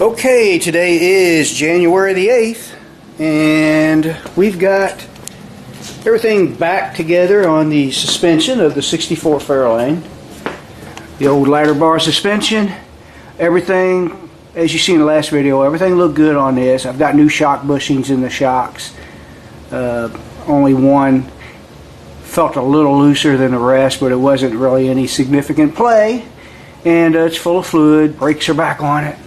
Okay, today is January the 8th, and we've got everything back together on the suspension of the 64 Fairlane. The old ladder bar suspension. Everything, as you see in the last video, everything looked good on this. I've got new shock bushings in the shocks. Only one felt a little looser than the rest, but it wasn't really any significant play. And it's full of fluid. Brakes are back on it.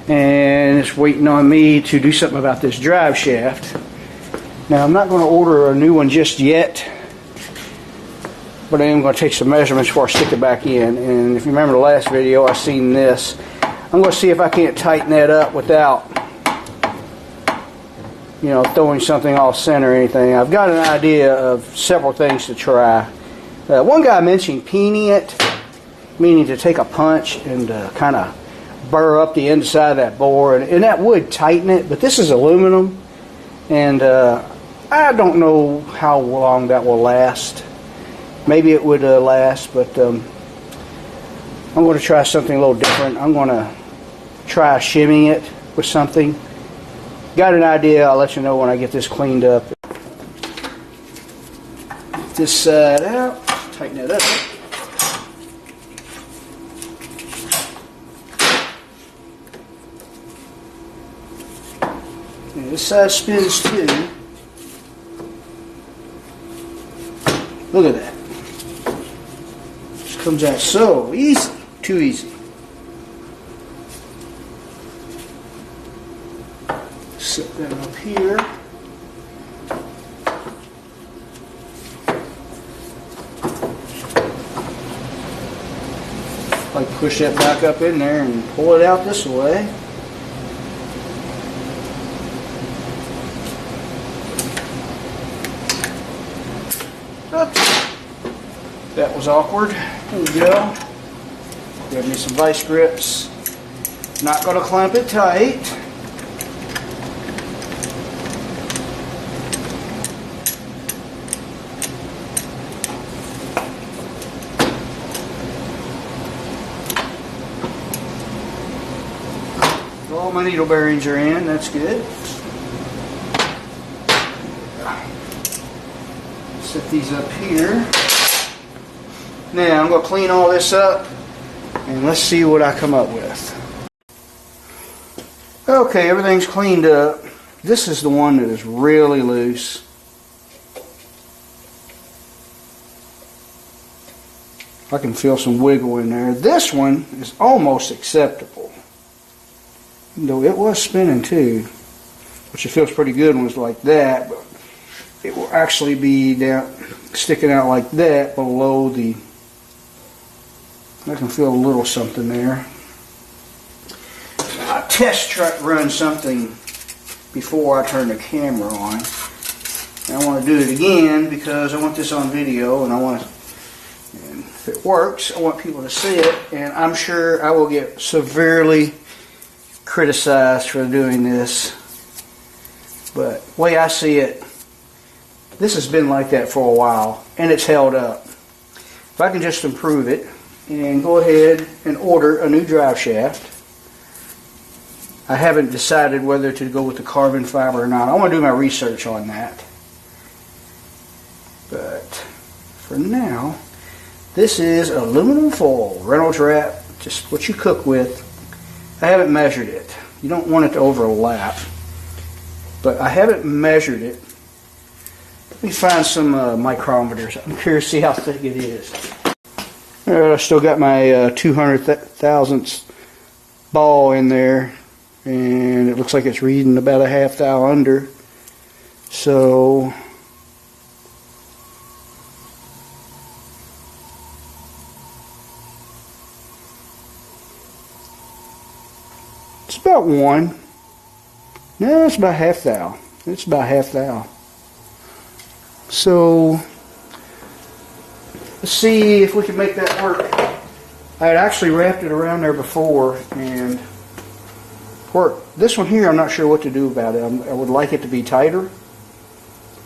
And it's waiting on me to do something about this drive shaft. Now, I'm not going to order a new one just yet, but I am going to take some measurements before I stick it back in. And if you remember the last video, I seen this. I'm going to see if I can't tighten that up without, throwing something off center or anything. I've got an idea of several things to try. One guy mentioned peening it, meaning to take a punch and kind of burr up the inside of that bore, and that would tighten it, but this is aluminum, and I don't know how long that will last. Maybe it would last, but I'm going to try something a little different. I'm going to try shimming it with something. Got an idea. I'll let you know when I get this cleaned up. Get this side out, tighten it up. And this side spins too. Look at that. This comes out so easy. Too easy. Set that up here. Like push that back up in there and pull it out this way. Oops. That was awkward. There we go. Grab me some vice grips. Not going to clamp it tight. All my needle bearings are in. That's good. Set these up here. Now I'm going to clean all this up and let's see what I come up with. Okay, everything's cleaned up. This is the one that is really loose. I can feel some wiggle in there. This one is almost acceptable. Though it was spinning too, which it feels pretty good when it's like that, but it will actually be down, sticking out like that below the. I can feel a little something there. I test run something before I turn the camera on. And I want to do it again because I want this on video, and and if it works, I want people to see it. And I'm sure I will get severely criticized for doing this, but the way I see it, this has been like that for a while and it's held up. If I can just improve it and go ahead and order a new drive shaft. I haven't decided whether to go with the carbon fiber or not. I want to do my research on that, but for now this is aluminum foil, Reynolds wrap, just what you cook with. I haven't measured it. You don't want it to overlap, but I haven't measured it. Let me find some micrometers. I'm curious to see how thick it is. I still got my 200 thousandths ball in there, and it looks like it's reading about a half thou under. So it's about one. No, it's about half thou. It's about half thou. So let's see if we can make that work. I had actually wrapped it around there before and worked. This one here, I'm not sure what to do about it. I would like it to be tighter,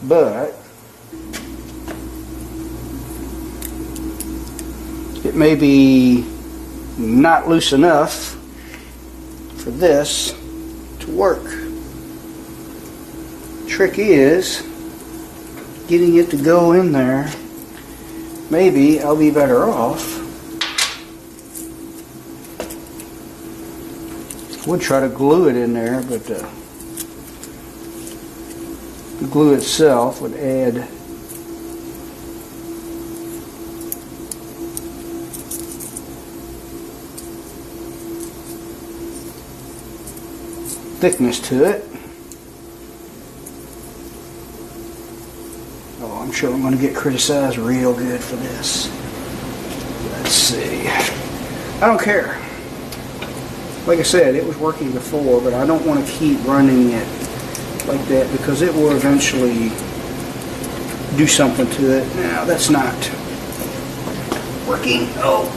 but it may be not loose enough for this to work. Trick is getting it to go in there. Maybe I'll be better off. I would try to glue it in there, but the glue itself would add thickness to it. Oh, I'm sure I'm going to get criticized real good for this. Let's see. I don't care. Like I said, it was working before, but I don't want to keep running it like that because it will eventually do something to it. Now, that's not working. Oh.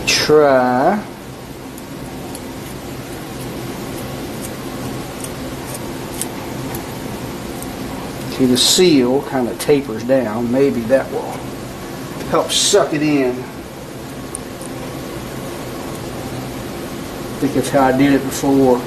Try see the seal kind of tapers down. Maybe that will help suck it in. I think that's how I did it before.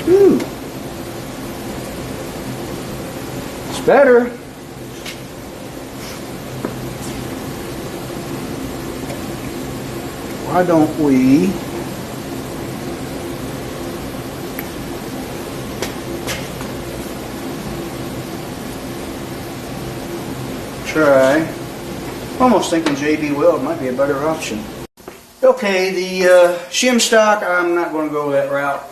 Ooh. It's better. Why don't we try? I'm almost thinking JB Weld might be a better option. Okay, the shim stock, I'm not going to go that route.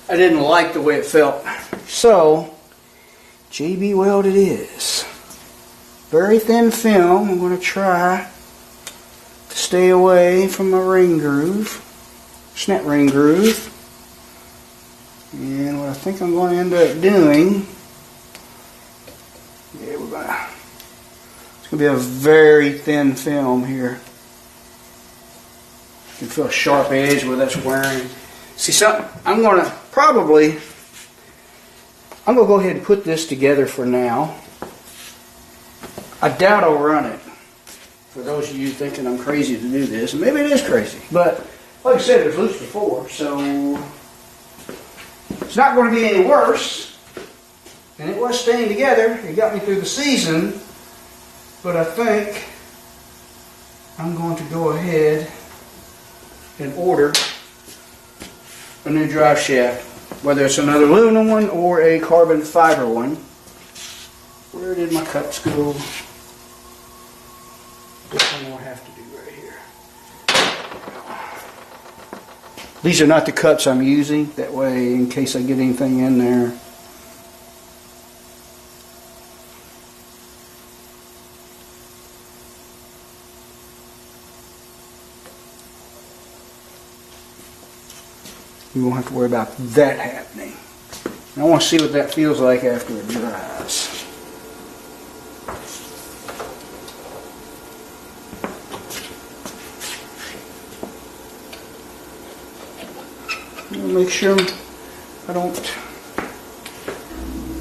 I didn't like the way it felt. So, JB Weld it is. Very thin film. I'm going to try to stay away from my ring groove, snap ring groove. And what I think I'm going to end up doing, it's going to be a very thin film here. You can feel a sharp edge where that's wearing. See something? I'm going to go ahead and put this together for now. I doubt I'll run it. For those of you thinking I'm crazy to do this, and maybe it is crazy, but like I said, it was loose before, so it's not going to be any worse. And it was staying together. It got me through the season, but I think I'm going to go ahead and order a new drive shaft, whether it's another aluminum one or a carbon fiber one. Where did my cups go? This one will have to do right here. These are not the cups I'm using, that way in case I get anything in there. You won't have to worry about that happening. And I want to see what that feels like after it dries. I'll make sure I don't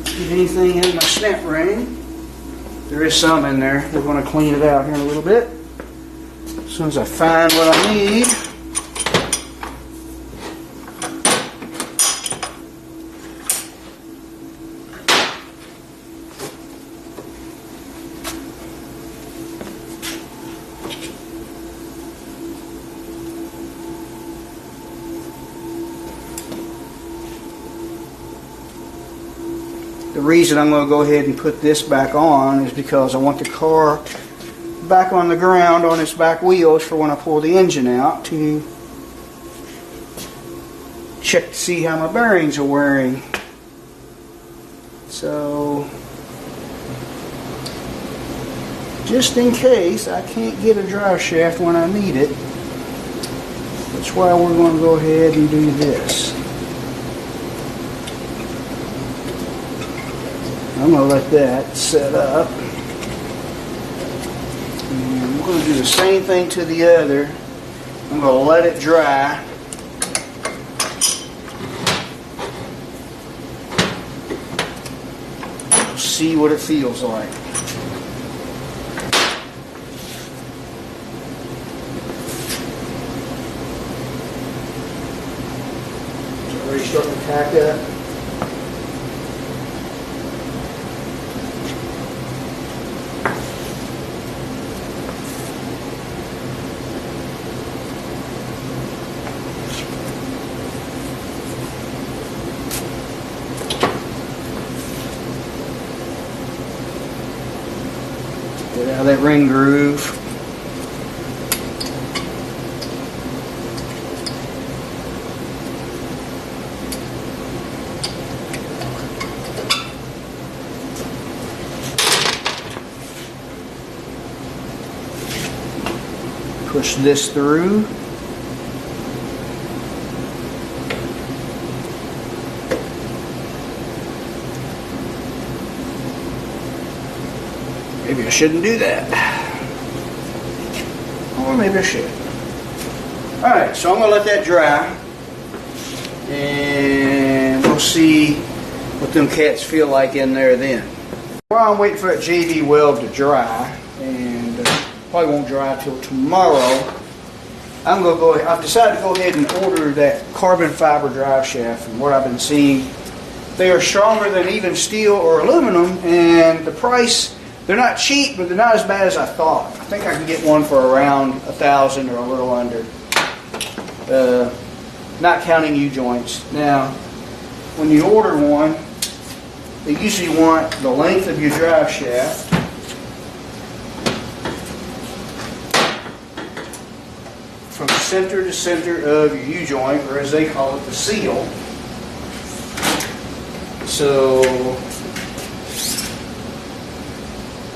get anything in my snap ring. There is some in there. We're going to clean it out here in a little bit. As soon as I find what I need. The reason I'm going to go ahead and put this back on is because I want the car back on the ground on its back wheels for when I pull the engine out to check to see how my bearings are wearing. So, just in case I can't get a drive shaft when I need it, that's why we're going to go ahead and do this. I'm going to let that set up. And we're going to do the same thing to the other. I'm going to let it dry. See what it feels like. It's already starting to tack up. Get out of that ring groove. Push this through. Maybe I shouldn't do that. Or maybe I should. Alright, so I'm going to let that dry. And we'll see what them cats feel like in there then. While I'm waiting for that JV weld to dry, and probably won't dry till tomorrow, I'm going to go ahead. I've decided to go ahead and order that carbon fiber drive shaft. From what I've been seeing, they are stronger than even steel or aluminum, and the price, they're not cheap, but they're not as bad as I thought. I think I can get one for around $1,000 or a little under. Not counting U-joints. Now, when you order one, they usually want the length of your drive shaft, from center to center of your U-joint, or as they call it, the seal. So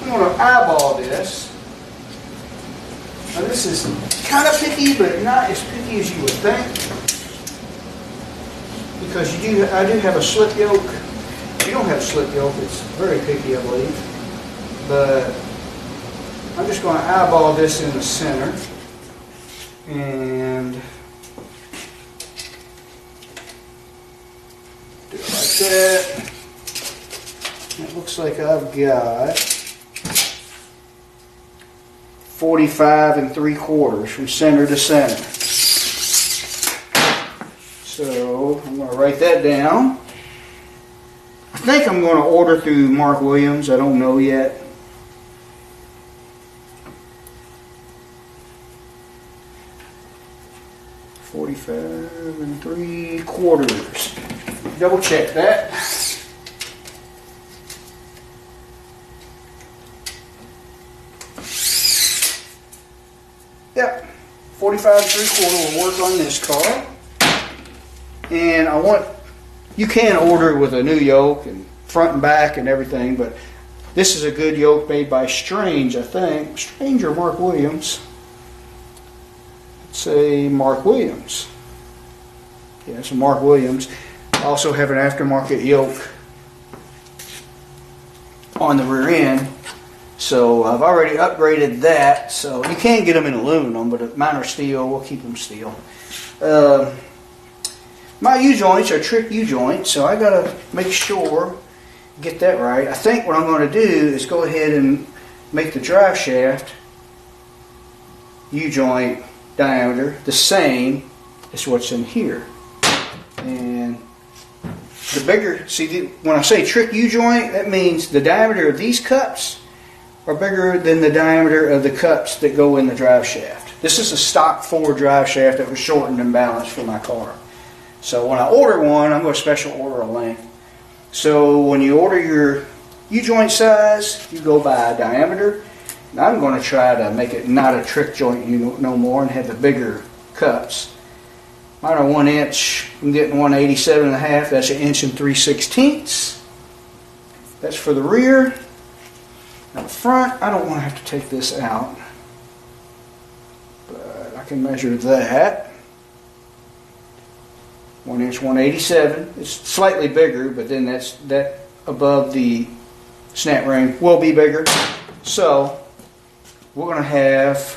I'm going to eyeball this. Now this is kind of picky, but not as picky as you would think, because I do have a slip yoke. If you don't have a slip yoke, it's very picky, I believe. But I'm just going to eyeball this in the center, and do it like that. It looks like I've got 45 3/4 from center to center. So I'm going to write that down. I think I'm going to order through Mark Williams. I don't know yet. $45 3/4. Double check that. Yep, 45 3/4 will work on this car. And you can order with a new yoke and front and back and everything, but this is a good yoke made by Strange, I think. Strange or Mark Williams. Let's say Mark Williams. Yeah, it's a Mark Williams. I also have an aftermarket yoke on the rear end. So I've already upgraded that. So you can get them in aluminum, but mine are steel. We'll keep them steel. My U-joints are trick U-joints, so I gotta make sure, get that right. I think what I'm going to do is go ahead and make the drive shaft U-joint diameter the same as what's in here. And the bigger, see, when I say trick U-joint, that means the diameter of these cups are bigger than the diameter of the cups that go in the drive shaft. This is a stock Ford drive shaft that was shortened and balanced for my car. So when I order one, I'm going to special order a length. So when you order your U-joint size, you go by diameter. Now I'm going to try to make it not a trick joint no more and have the bigger cups. Mine are 1 inch. I'm getting 187.5. That's 1 inch and 3/16. That's for the rear. Now the front, I don't want to have to take this out, but I can measure that. 1 inch, 187. It's slightly bigger, but then that above the snap ring will be bigger. So we're going to have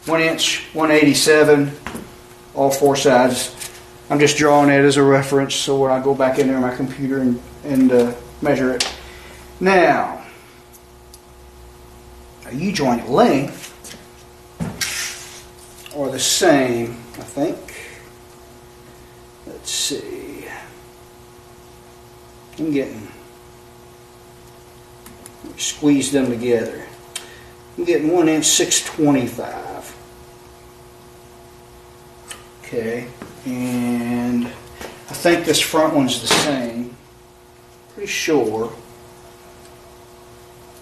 1 inch, 187, all 4 sides. I'm just drawing it as a reference, so when I go back in there on my computer and measure it. Now, a U-joint length are the same, I think. Let's see. I'm getting, squeeze them together. I'm getting 1 inch 625. Okay, and I think this front one's the same. Pretty sure.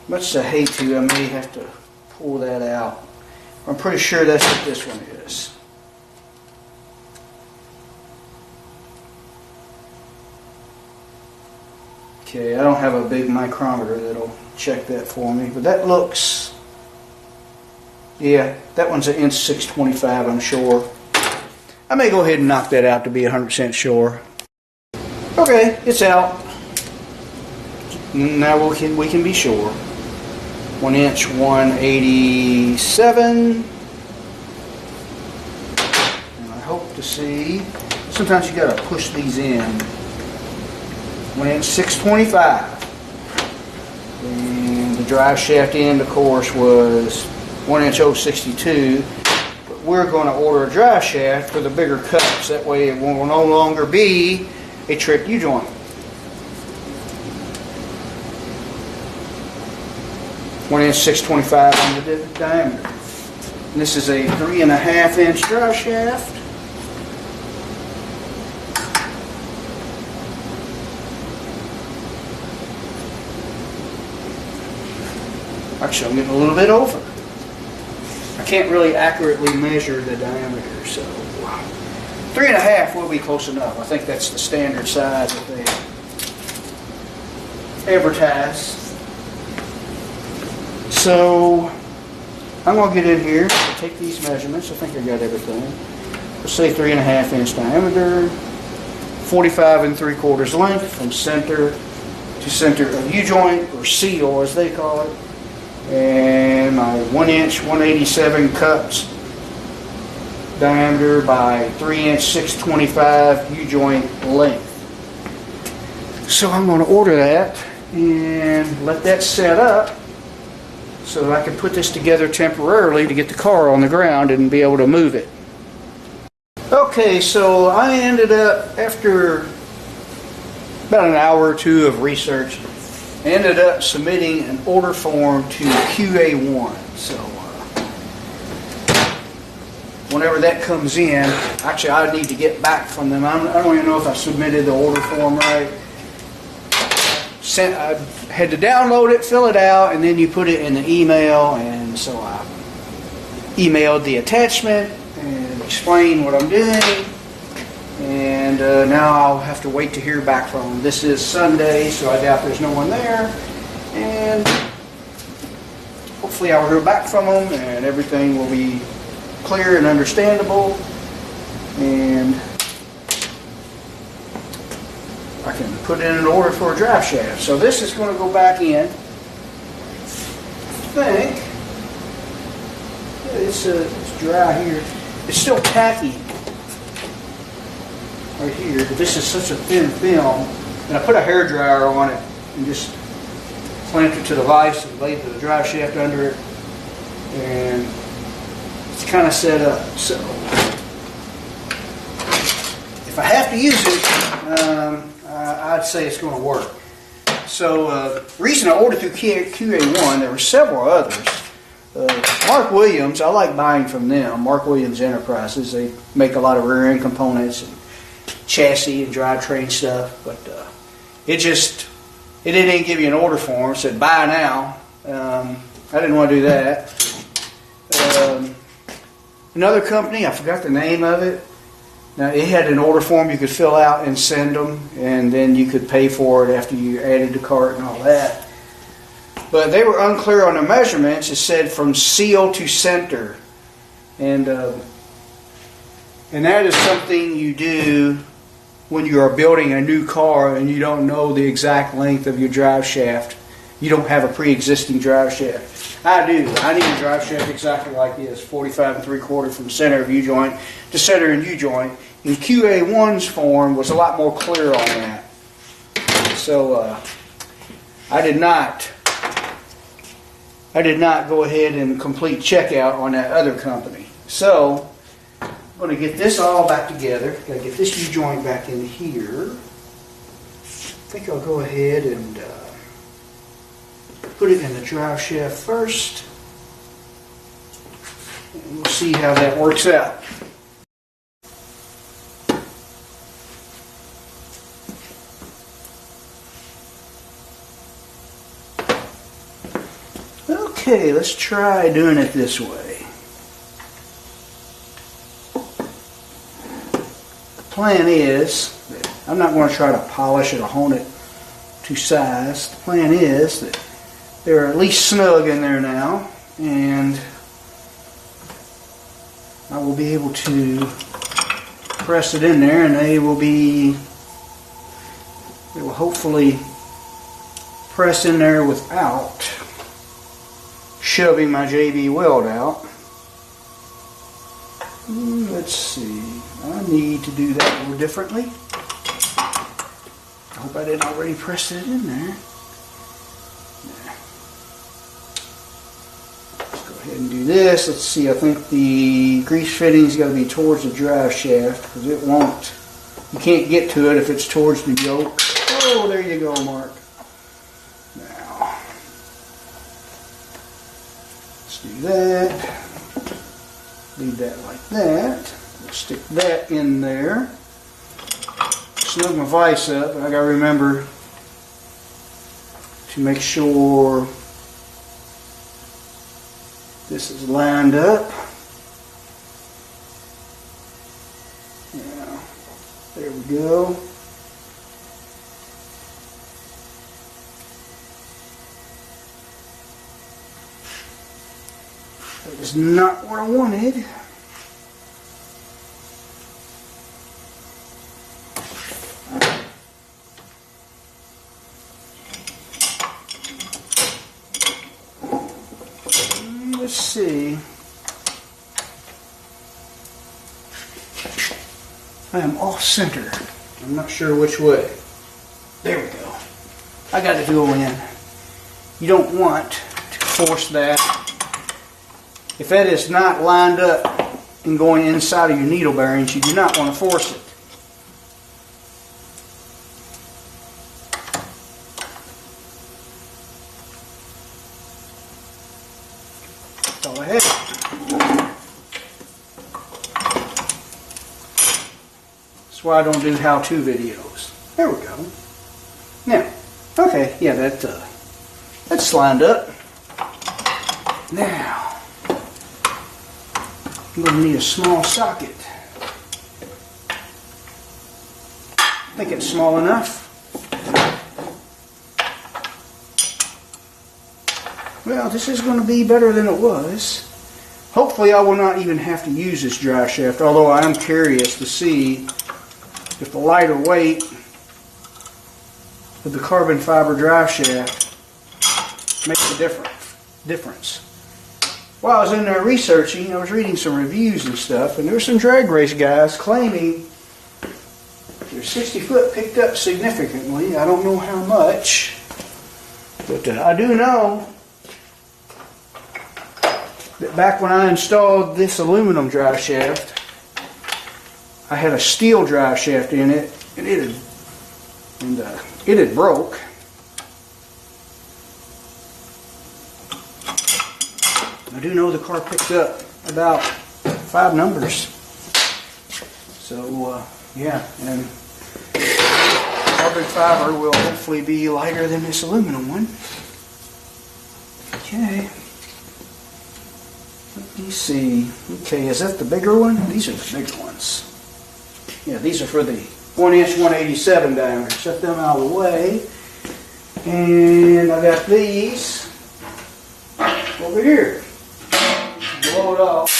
Much as I hate to, I may have to pull that out. I'm pretty sure that's what this one is. Okay, I don't have a big micrometer that'll check that for me, but that looks, yeah, that one's 1 inch 625, I'm sure. I may go ahead and knock that out to be 100% sure. Okay, it's out. Now we can be sure. 1 inch 187. And I hope to see. Sometimes you gotta push these in. 1 inch 625. And the drive shaft end, of course, was 1 inch 062. But we're going to order a drive shaft for the bigger cups. That way it will no longer be a trick U-joint. 1 inch 625 on the diameter. And this is a 3.5 inch drive shaft. Actually, I'm getting a little bit over. I can't really accurately measure the diameter, so 3.5 will be close enough. I think that's the standard size that they advertise. So I'm going to get in here, take these measurements. I think I got everything. Let's say 3.5 inch diameter, 45 3/4 length from center to center of U-joint, or seal as they call it. And my 1 inch 187 cups diameter by 3 inch 625 U-joint length. So I'm going to order that and let that set up so that I can put this together temporarily to get the car on the ground and be able to move it. Okay, so I ended up, after about an hour or two of research, I ended up submitting an order form to QA1. So whenever that comes in, actually I need to get back from them. I don't even know if I submitted the order form right. I had to download it, fill it out, and then you put it in the email. And so I emailed the attachment and explained what I'm doing. And now I'll have to wait to hear back from them. This is Sunday, so I doubt there's no one there. And hopefully I'll hear back from them and everything will be clear and understandable. And I can put in an order for a drive shaft. So this is going to go back in. I think it's dry here. It's still tacky right here, but this is such a thin film. And I put a hair dryer on it and just clamped it to the vise and laid the drive shaft under it. And it's kind of set up. So if I have to use it, I'd say it's going to work. So the reason I ordered through QA1, there were several others. Mark Williams, I like buying from them. Mark Williams Enterprises. They make a lot of rear end components and chassis and drivetrain stuff. But it didn't give you an order form. It said buy now. I didn't want to do that. Another company, I forgot the name of it. Now, it had an order form you could fill out and send them, and then you could pay for it after you added the cart and all that. But they were unclear on the measurements. It said from seal to center. And that is something you do when you are building a new car and you don't know the exact length of your drive shaft. You don't have a pre-existing drive shaft. I do. I need a drive shaft exactly like this, 45 3/4 from center of U-joint to center and U-joint. And QA1's form was a lot more clear on that. So I did not go ahead and complete checkout on that other company. So I'm going to get this all back together. Got to get this U-joint back in here. I think I'll go ahead and put it in the drive shaft first. And we'll see how that works out. Okay, let's try doing it this way. The plan is that I'm not going to try to polish it or hone it to size. The plan is that they're at least snug in there now, and I will be able to press it in there, and they will hopefully press in there without shoving my JB weld out. Let's see. I need to do that a little differently. I hope I didn't already press it in there. Let's go ahead and do this. Let's see. I think the grease fitting's got to be towards the drive shaft because it won't. You can't get to it if it's towards the yoke. Oh, there you go, Mark. Now, let's do that. Leave that like that. We'll stick that in there. Snug my vise up, but I gotta remember to make sure this is lined up. Yeah, there we go. That is not what I wanted. Let's see. I am off center. I'm not sure which way. There we go. I got it to go in. You don't want to force that. If that is not lined up and going inside of your needle bearings, you do not want to force it. That's all I have. That's why I don't do how-to videos. There we go. Now, okay, yeah, that's lined up. Now, I'm going to need a small socket. I think it's small enough. Well, this is going to be better than it was. Hopefully I will not even have to use this drive shaft, although I am curious to see if the lighter weight of the carbon fiber drive shaft makes a difference. While I was in there researching, I was reading some reviews and stuff, and there were some drag race guys claiming their 60 foot picked up significantly. I don't know how much, but I do know that back when I installed this aluminum drive shaft, I had a steel drive shaft in it, and it had broke. I do know the car picked up about 5 numbers. So, yeah, and carbon fiber will hopefully be lighter than this aluminum one. Okay. Let me see. Okay, is that the bigger one? These are the bigger ones. Yeah, these are for the 1-inch 187 diameter. Set them out of the way. And I got these over here. Blow it off.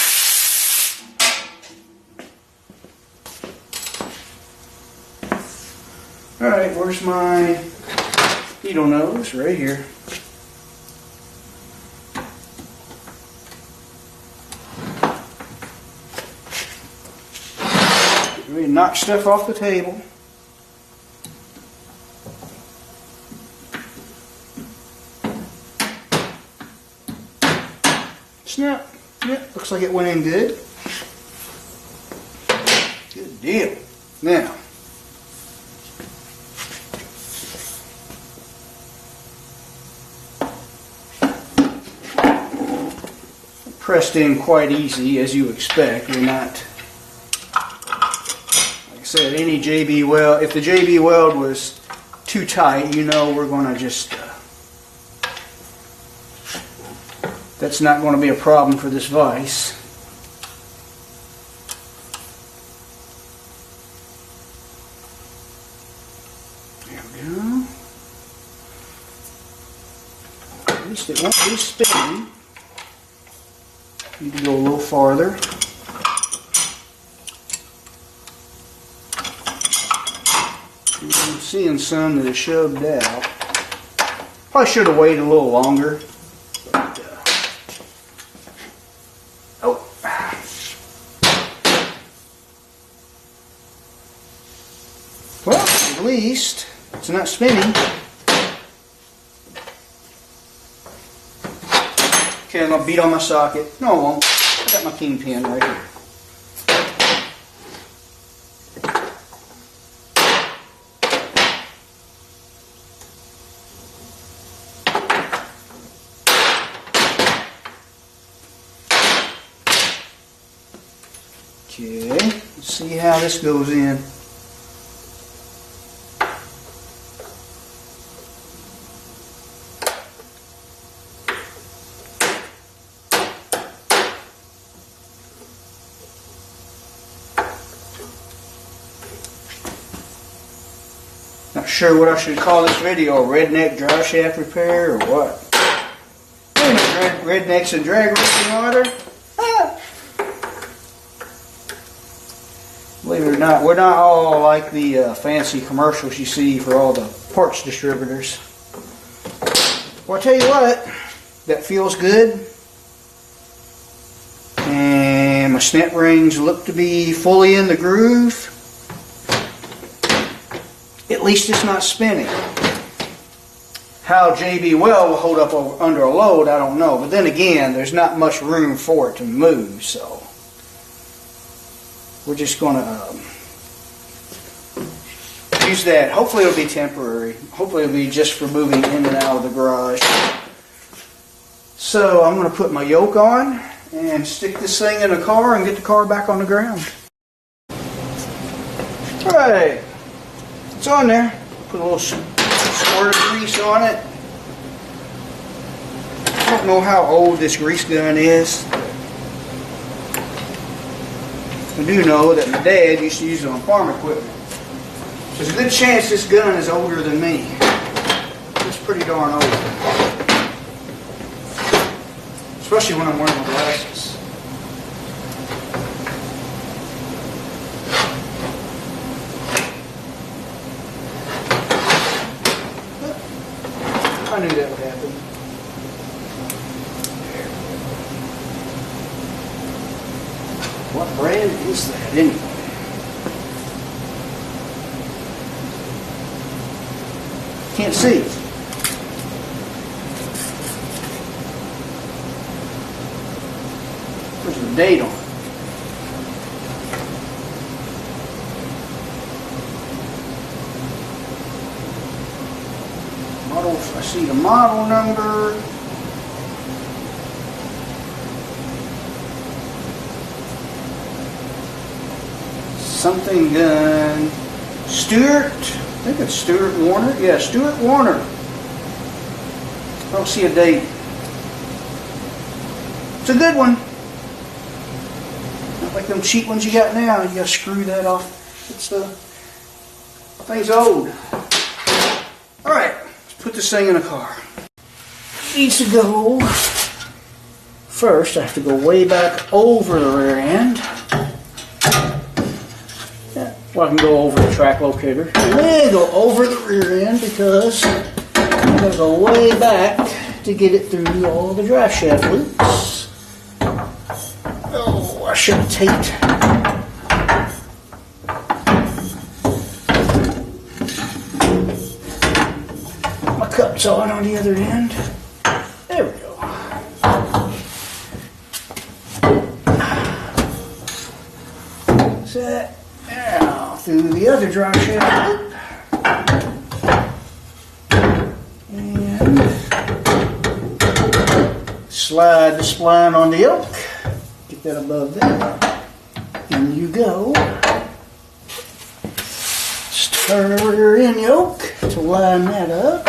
Alright, where's my needle nose? Right here. We knock stuff off the table. Snap. Yep, looks like it went in good. Good deal. Now, pressed in quite easy, as you expect. We're not, like I said, any JB weld. If the JB weld was too tight, you know we're going to just, that's not going to be a problem for this vise. There we go. At least it won't be spinning. Need to go a little farther. I'm seeing some that are shoved out. Probably should have waited a little longer. But, oh. Well, at least it's not spinning. Okay, I'm going to beat on my socket. No, I won't. I got my kingpin right here. Okay, let's see how this goes in. Not sure what I should call this video, a redneck driveshaft repair or what. Rednecks and drag racing water. Ah. Believe it or not, we're not all like the fancy commercials you see for all the parts distributors. Well, I tell you what, that feels good. And my snap rings look to be fully in the groove. At least it's not spinning. How JB Weld will hold up under a load, I don't know. But then again, there's not much room for it to move, so we're just going to use that. Hopefully it'll be temporary. Hopefully it'll be just for moving in and out of the garage. So I'm going to put my yoke on and stick this thing in the car and get the car back on the ground. Alright. It's on there. Put a little squirt of grease on it. I don't know how old this grease gun is. I do know that my dad used to use it on farm equipment. There's a good chance this gun is older than me. It's pretty darn old. Especially when I'm wearing my glasses. I knew that would happen. What brand is that anyway? Can't see. There's the date on it. I see the model number. Something gun. Stewart. I think it's Stewart Warner. Yeah, Stewart Warner. I don't see a date. It's a good one. like them cheap ones you got now. You got to screw that off. It's thing's old. All right, let's put this thing in a car. Needs to go. First, I have to go way back over the rear end. Yeah, well, I can go over the track locator. And then go over the rear end because I'm going to go way back to get it through all the drive shaft loops. Oh, I should have taped. My cup's on the other end. There we go. Set. Now through the other drive shaft loop. And slide the spline on the yoke. Get that above there. In you go. Turn the rear end yoke to line that up.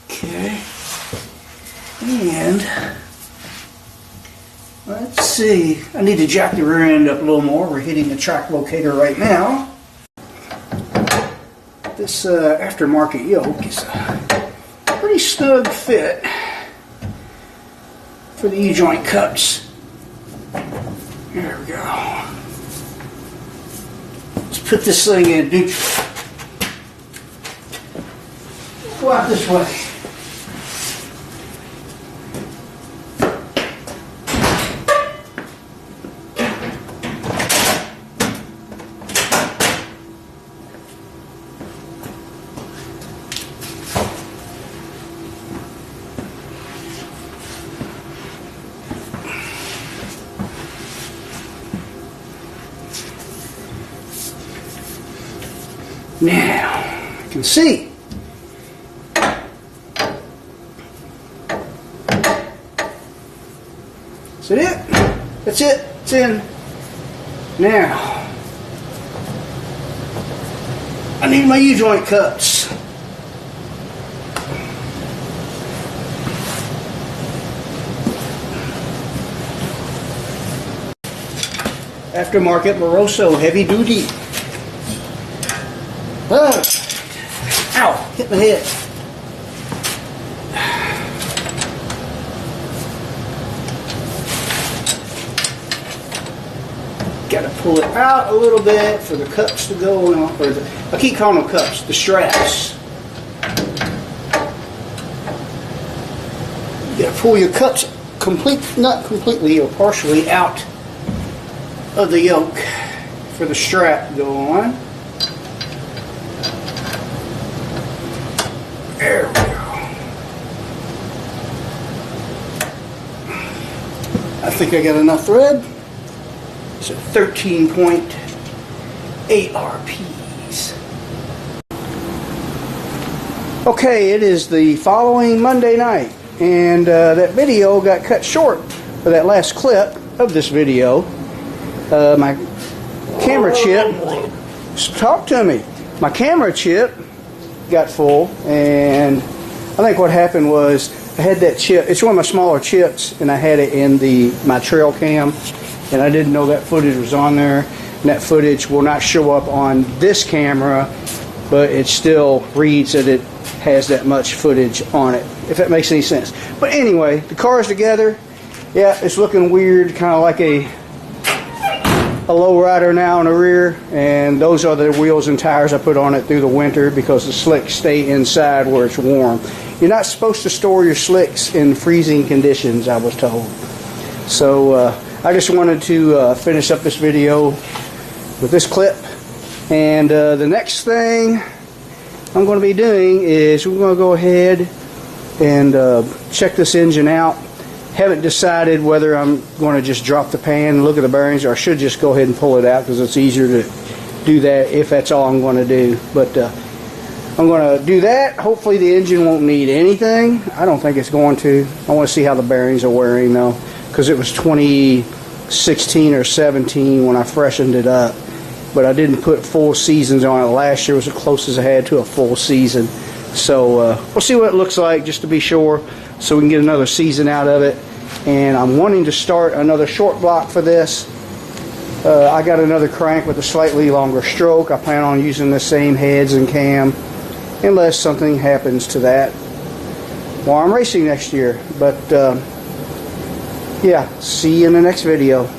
Okay. And let's see. I need to jack the rear end up a little more. We're hitting the track locator right now. This aftermarket yoke is a pretty snug fit for the U-joint cups. There we go. Let's put this thing in neutral. Go out this way. Now, I can see. Is that it? That's it. It's in. Now, I need my U-joint cups. Aftermarket Moroso heavy duty. Oh. Ow, hit my head. Got to pull it out a little bit for the cups to go on, or I keep calling them cups, the straps. You got to pull your cups not completely or partially out of the yoke for the strap to go on. There we go. I think I got enough thread. So 13.8 RPs. Okay, it is the following Monday night, and that video got cut short for that last clip of this video. My camera chip, talk to me. My camera chip got full, and I think what happened was I had that chip. It's one of my smaller chips, and I had it in my trail cam, and I didn't know that footage was on there. And that footage will not show up on this camera, but it still reads that it has that much footage on it, if that makes any sense. But anyway, the car's together. Yeah, it's looking weird, kind of like a lowrider now in the rear, and those are the wheels and tires I put on it through the winter because the slicks stay inside where it's warm. You're not supposed to store your slicks in freezing conditions, I was told. So I just wanted to finish up this video with this clip, and the next thing I'm going to be doing is we're going to go ahead and check this engine out. Haven't decided whether I'm going to just drop the pan and look at the bearings, or I should just go ahead and pull it out because it's easier to do that if that's all I'm going to do. But I'm going to do that. Hopefully the engine won't need anything. I don't think it's going to. I want to see how the bearings are wearing though, because it was 2016 or 17 when I freshened it up. But I didn't put full seasons on it. Last year was the closest I had to a full season. So we'll see what it looks like just to be sure, so we can get another season out of it. and I'm wanting to start another short block for this. I got another crank with a slightly longer stroke. I plan on using the same heads and cam unless something happens to that while I'm racing next year. But yeah, see you in the next video.